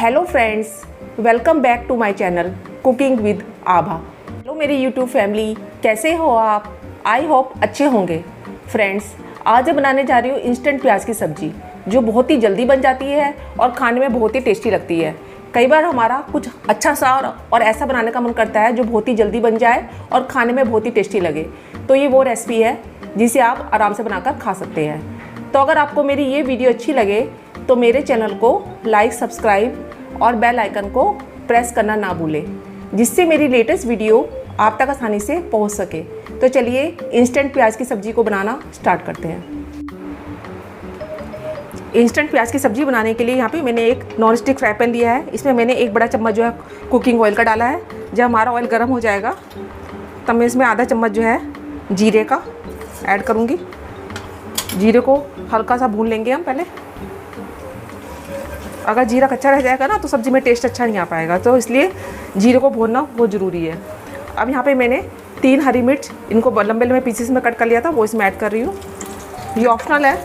Hello friends, welcome back to my channel cooking with Abha. Hello मेरी YouTube family, कैसे हो आप? आई होप अच्छे होंगे। फ्रेंड्स, आज मैं बनाने जा रही हूँ इंस्टेंट प्याज की सब्ज़ी, जो बहुत ही जल्दी बन जाती है और खाने में बहुत ही टेस्टी लगती है। कई बार हमारा कुछ अच्छा सा और ऐसा बनाने का मन करता है जो बहुत ही जल्दी बन जाए और खाने में बहुत ही टेस्टी लगे, तो ये वो रेसिपी है जिसे आप आराम से बनाकर खा सकते हैं। तो अगर आपको मेरी ये वीडियो अच्छी लगे तो मेरे चैनल को लाइक, सब्सक्राइब और बेल आइकन को प्रेस करना ना भूलें, जिससे मेरी लेटेस्ट वीडियो आप तक आसानी से पहुंच सके। तो चलिए इंस्टेंट प्याज की सब्ज़ी को बनाना स्टार्ट करते हैं। इंस्टेंट प्याज की सब्ज़ी बनाने के लिए यहाँ पे मैंने एक नॉन स्टिक फ्राई पैन लिया है। इसमें मैंने एक बड़ा चम्मच जो है कुकिंग ऑयल का डाला है। जब हमारा ऑयल गर्म हो जाएगा तब मैं इसमें आधा चम्मच जो है जीरे का ऐड करूँगी। जीरे को हल्का सा भून लेंगे हम पहले। अगर जीरा कच्चा रह जाएगा ना तो सब्ज़ी में टेस्ट अच्छा नहीं आ पाएगा, तो इसलिए जीरे को भूनना बहुत ज़रूरी है। अब यहाँ पे मैंने 3 हरी मिर्च, इनको लंबे लंबे पीसेस में कट कर लिया था, वो इसमें ऐड कर रही हूँ। ये ऑप्शनल है,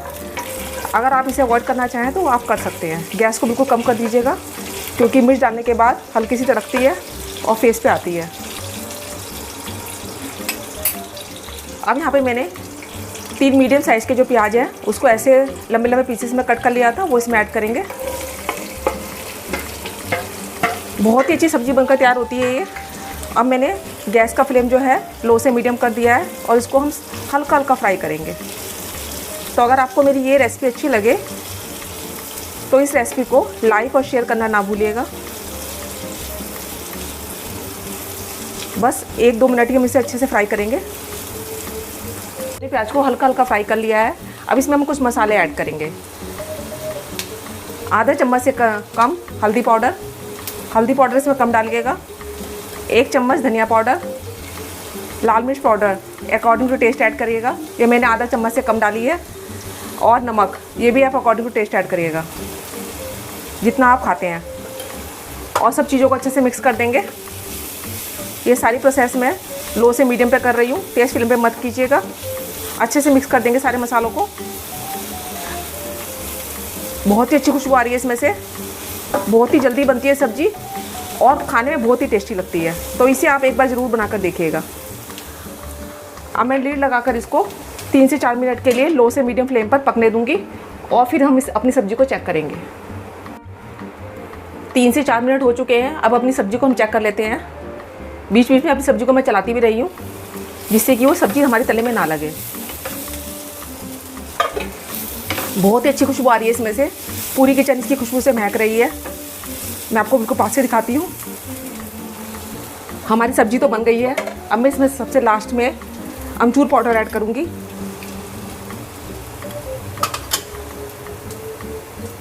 अगर आप इसे अवॉइड करना चाहें तो आप कर सकते हैं। गैस को बिल्कुल कम कर दीजिएगा, क्योंकि मिर्च डालने के बाद हल्की सी तड़कती है और फेस पे आती है। अब यहाँ पे मैंने 3 मीडियम साइज़ के जो प्याज है उसको ऐसे लंबे लंबे पीसेस में कट कर लिया था, वो इसमें ऐड करेंगे। बहुत ही अच्छी सब्ज़ी बनकर तैयार होती है ये। अब मैंने गैस का फ्लेम जो है लो से मीडियम कर दिया है और इसको हम हल्का हल्का फ्राई करेंगे। तो अगर आपको मेरी ये रेसिपी अच्छी लगे तो इस रेसिपी को लाइक और शेयर करना ना भूलिएगा। बस 1-2 मिनट ही हम इसे अच्छे से फ्राई करेंगे। प्याज को हल्का हल्का फ्राई कर लिया है। अब इसमें हम कुछ मसाले ऐड करेंगे। आधा चम्मच से कम हल्दी पाउडर इसमें कम डालिएगा। 1 चम्मच धनिया पाउडर, लाल मिर्च powder according to taste add करिएगा, ये मैंने आधा चम्मच से कम डाली है। और नमक, ये भी आप अकॉर्डिंग टू टेस्ट ऐड करिएगा, जितना आप खाते हैं। और सब चीज़ों को अच्छे से मिक्स कर देंगे। ये सारी प्रोसेस मैं लो से मीडियम पे कर रही हूँ, तेज़ फ्लेम पे मत कीजिएगा। अच्छे से मिक्स कर देंगे सारे मसालों को। बहुत ही अच्छी खुशबू आ रही है इसमें से। बहुत ही जल्दी बनती है सब्ज़ी और खाने में बहुत ही टेस्टी लगती है, तो इसे आप एक बार ज़रूर बनाकर देखिएगा। अब मैं लीड लगाकर इसको 3 से 4 मिनट के लिए लो से मीडियम फ्लेम पर पकने दूंगी और फिर हम अपनी सब्ज़ी को चेक करेंगे। 3 से 4 मिनट हो चुके हैं। अब अपनी सब्ज़ी को हम चेक कर लेते हैं। बीच बीच में अपनी सब्ज़ी को मैं चलाती भी रही हूँ, जिससे कि वो सब्ज़ी हमारे तले में ना लगे। बहुत ही अच्छी खुशबू आ रही है इसमें से। पूरी किचन इसकी खुशबू से महक रही है। मैं आपको बिल्कुल पास से दिखाती हूँ। हमारी सब्ज़ी तो बन गई है। अब मैं इसमें सबसे लास्ट में अमचूर पाउडर ऐड करूँगी।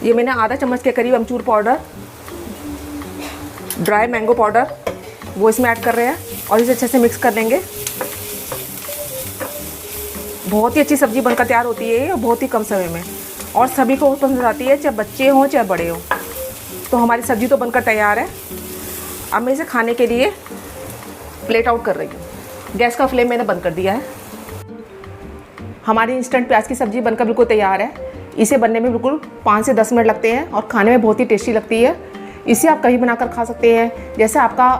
ये मैंने आधा चम्मच के करीब अमचूर पाउडर, ड्राई मैंगो पाउडर, वो इसमें ऐड कर रहे हैं और इसे अच्छे से मिक्स कर लेंगे। बहुत ही अच्छी सब्ज़ी बनकर तैयार होती है ये, बहुत ही कम समय में, और सभी को पसंद आती है, चाहे बच्चे हों चाहे बड़े हों। तो हमारी सब्ज़ी तो बनकर तैयार है। अब मैं इसे खाने के लिए प्लेट आउट कर रही हूँ। गैस का फ्लेम मैंने बंद कर दिया है। हमारी इंस्टेंट प्याज की सब्ज़ी बनकर बिल्कुल तैयार है। इसे बनने में बिल्कुल 5 से 10 मिनट लगते हैं और खाने में बहुत ही टेस्टी लगती है। इसे आप कहीं बनाकर खा सकते हैं। जैसे आपका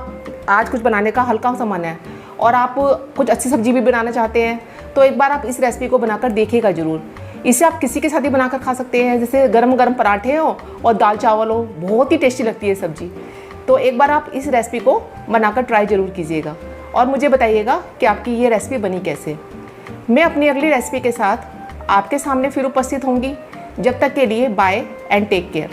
आज कुछ बनाने का हल्का सा मन है और आप कुछ अच्छी सब्ज़ी भी बनाना चाहते हैं, तो एक बार आप इस रेसिपी को बनाकर देखिएगा ज़रूर। इसे आप किसी के साथ ही बनाकर खा सकते हैं, जैसे गरम गरम पराठे हो और दाल चावल हो, बहुत ही टेस्टी लगती है सब्ज़ी। तो एक बार आप इस रेसिपी को बनाकर ट्राई ज़रूर कीजिएगा और मुझे बताइएगा कि आपकी ये रेसिपी बनी कैसे। मैं अपनी अगली रेसिपी के साथ आपके सामने फिर उपस्थित होंगी। जब तक के लिए बाय एंड टेक केयर।